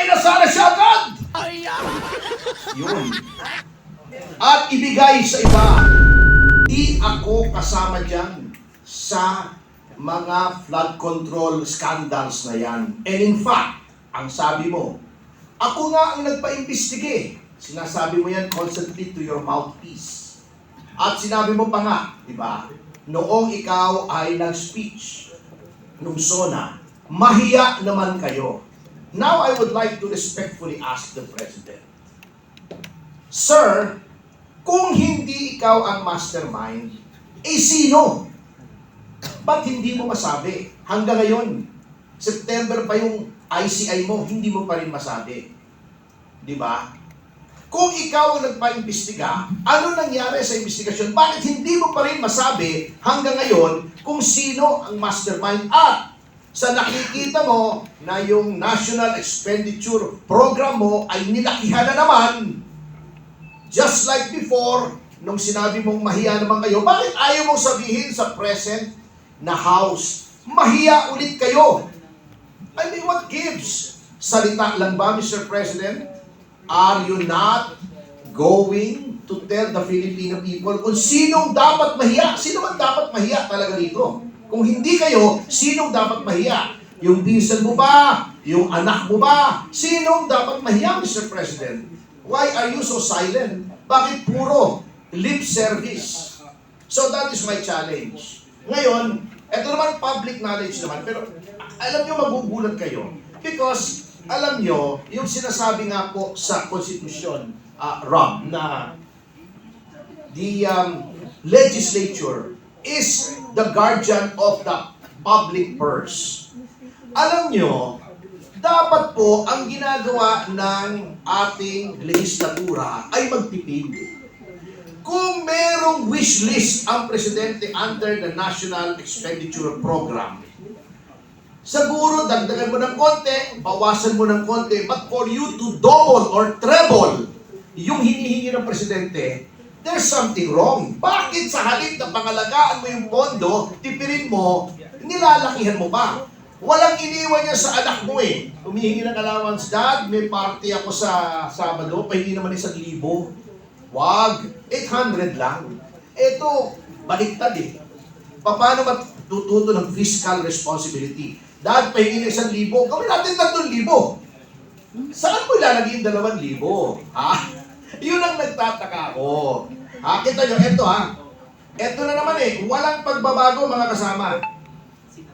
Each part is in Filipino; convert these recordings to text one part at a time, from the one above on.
patay na sana siya agad! Yun. At ibigay sa iba. Di ako kasama dyan sa mga flood control scandals na yan. And in fact, ang sabi mo, ako nga ang nagpa-imbestige. Sinasabi mo yan constantly to your mouthpiece. At sinabi mo pa nga, di ba, noong ikaw ay nag-speech nung SONA, mahiya naman kayo. Now I would like to respectfully ask the President, Sir, kung hindi ikaw ang mastermind, eh sino? Ba't hindi mo masabi? Hanggang ngayon, September pa yung ICI mo, hindi mo pa rin masabi. Di ba? Kung ikaw ang nagpa-imbestiga, ano nangyari sa investigasyon? Bakit hindi mo pa rin masabi hanggang ngayon kung sino ang mastermind? At sa nakikita mo na yung National Expenditure Program mo ay nilakihan na naman, just like before, nung sinabi mong mahiya naman kayo, bakit ayaw mong sabihin sa present na House, mahiya ulit kayo? I mean, what gives? Salita lang ba, Mr. President? Are you not going to tell the Filipino people kung sinong dapat mahiya? Sino man dapat mahiya talaga dito? Kung hindi kayo, sinong dapat mahiya? Yung pinsan mo ba? Yung anak mo ba? Sinong dapat mahiya, Mr. President? Why are you so silent? Bakit puro lip service? So that is my challenge. Ngayon, ito naman public knowledge naman, pero alam nyo, magugulat kayo. Because, alam nyo, yung sinasabi nga po sa Constitution, Rob, na the legislature is the guardian of the public purse. Alam nyo, dapat po ang ginagawa ng ating legislatura ay magtipid. Kung merong wish list ang presidente under the National Expenditure Program, siguro dagdagan mo ng konti, bawasan mo ng konti, but for you to double or treble yung hinihingi ng presidente, there's something wrong. Bakit sa halip na pangalagaan mo yung pondo, tipirin mo, nilalakihan mo pa? Walang iniwan niya sa anak mo eh. Humihingi ng allowance, Dad, may party ako sa Sabado, pahingi naman 1,000. Wag, 800 lang. Ito, baliktad eh. Paano matututo ng fiscal responsibility? Dad, pahingi ng 1,000, gawin natin 3,000. Saan mo ilalagay yung 2,000? Ha? Yun ang nagtataka ko. Ha? Kita nyo, ito ha. Ito na naman eh, walang pagbabago mga kasama.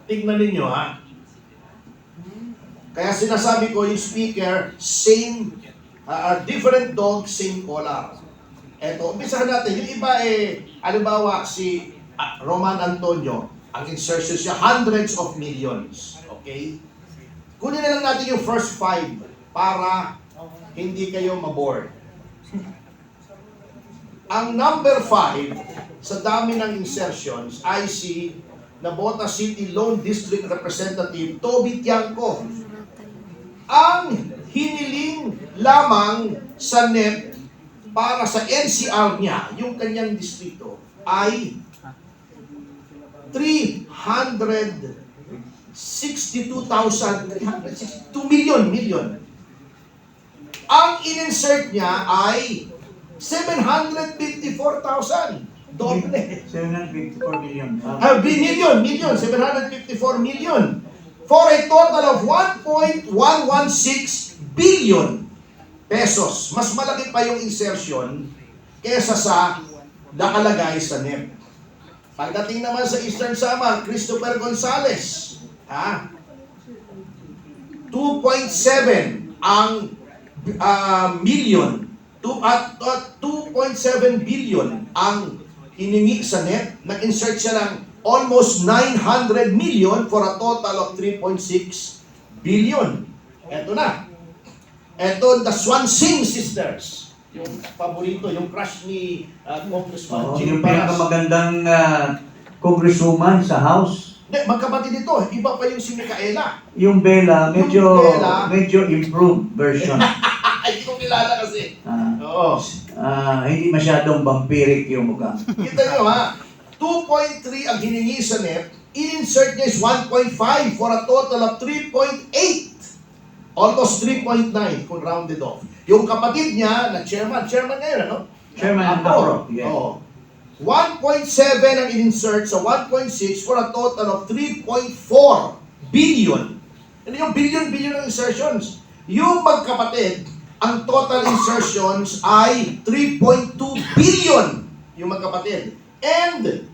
Tingnan ninyo ha. Kaya sinasabi ko yung speaker, same, different dog, same collar. Eto, umpisahan natin. Yung iba eh, halimbawa si Roman Antonio, ang insertion siya, hundreds of millions. Okay? Kunin na lang natin yung first 5 para hindi kayo maboard. Ang number 5, sa dami ng insertions, ay si Nabota City Lone District Representative Toby Tiangco. Ang hiniling lamang sa NEP para sa NCR niya, yung kanyang distrito, ay 362 million. Ang in-insert niya ay 754,000. Doble. 754 million. Million, 754 million. For a total of 1.116 billion pesos. Mas malaki pa yung insertion kesa sa nakalagay sa NEP. Pagdating naman sa Eastern Samar, Christopher Gonzales, 2.7 ang million. 2.7 billion ang hiningi sa NEP. Nag-insert siya ng almost 900 million for a total of 3.6 billion. Eto na. Eto, the Swansing Sisters. Yung paborito, yung crush ni Congressman Jimmy Yung Paras. pinakamagandang congresswoman sa House. Hindi, magkapatid ito. Iba pa yung si Micaela. Yung Bella, medyo Yung Bella. medyo improved version. Ay, hindi ko kilala kasi. Oo. Hindi masyadong vampiric yung mukha. Kita nyo ha, 2.3 ang hiningi sa NEP, in-insert niya is 1.5 for a total of 3.8. Almost 3.9 kung rounded off. Yung kapatid niya na chairman ngayon, ano? Chairman Apro. Apro, yeah. Oo. 1.7 ang in-insert sa 1.6 for a total of 3.4 billion. Ano yung billion ng insertions? Yung magkapatid, ang total insertions ay 3.2 billion yung magkapatid. And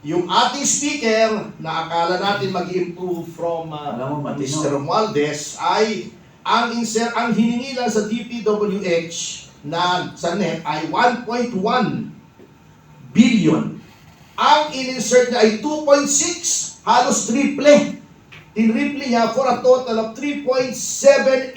yung ating speaker na akala natin mag-improve from Alam mo, matino. Mr. Romualdez ay ang hiningi lang sa DPWH na sa NEP ay 1.1 billion. Ang in-insert niya ay 2.6, halos triple. Tinriple niya for a total of 3.783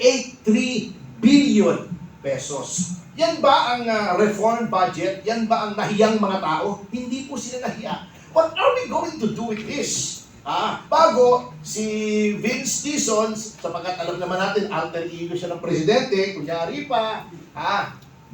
billion pesos. Yan ba ang reform budget? Yan ba ang nahiyang mga tao? Hindi po sila nahiya. What are we going to do with this? Bago si Vince Tison, sapagkat alam naman natin, alter ego siya ng presidente, kunyari pa,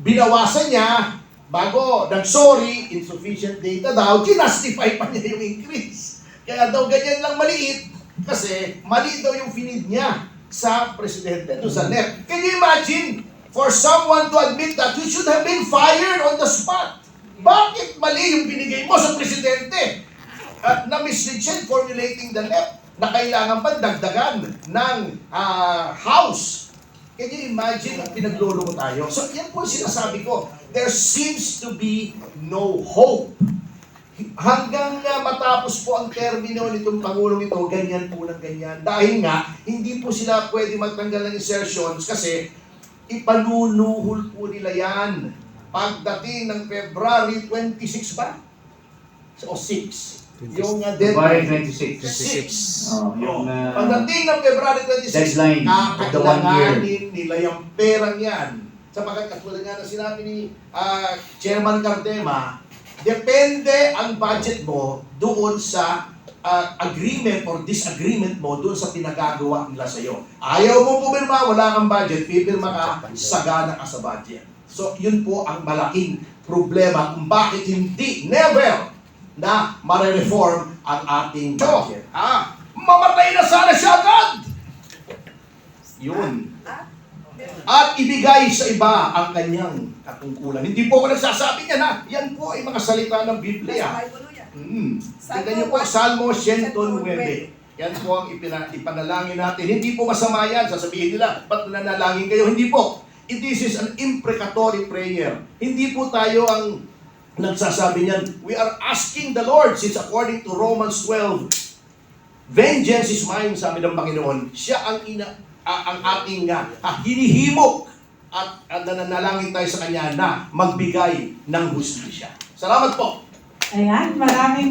binawasan niya, bago nag-sorry, insufficient data daw, kinastify pa niya yung increase. Kaya daw ganyan lang maliit, kasi mali daw yung finid niya sa presidente, doon sa NEP. Can you imagine, for someone to admit that we should have been fired on the spot? Bakit mali yung binigay mo sa presidente? At na-mislead siya in formulating the NEP na kailangan pa dagdagan ng House. Can you imagine ang pinaglolo mo tayo? So yan po sinasabi ko. There seems to be no hope. Hanggang matapos po ang termino nitong Pangulong ito, ganyan po ng ganyan. Dahil nga, hindi po sila pwede magtanggal ng insertions kasi ipanunuhol po nila yan. Pagdating ng February 26 ba? O 6. Yung February deadline. 26. 6. Oh, yung Pagdating ng February 26, deadline of the 1 year. kakailanganin nila yung perang yan. Sapagkat katulad nga na sinabi ni Chairman Cardema, depende ang budget mo doon sa agreement or disagreement mo doon sa pinagagawa nila sa'yo. Ayaw mo pumirma, wala kang budget, pipirma ka, sagana ka sa budget. So, yun po ang malaking problema kung bakit hindi, never, na mare-reform ang ating budget. Mamatay na sana siya agad! Yun. At ibigay sa iba ang kanyang katungkulan. Hindi po ako nagsasabi niyan, ha? Yan po ay mga salita ng Biblia. Tingnan niyo po, Salmo 109. Yan po ang ipanalangin natin. Hindi po masama yan. Sasabihin nila, ba't nanalangin kayo? Hindi po. This is an imprecatory prayer. Hindi po tayo ang nagsasabi niyan. We are asking the Lord, since according to Romans 12, vengeance is mine, sabi ng Panginoon. Siya ang ating hinihimok at nananalangin tayo sa Kanya na magbigay ng hustisya. Salamat po. Ayan, maraming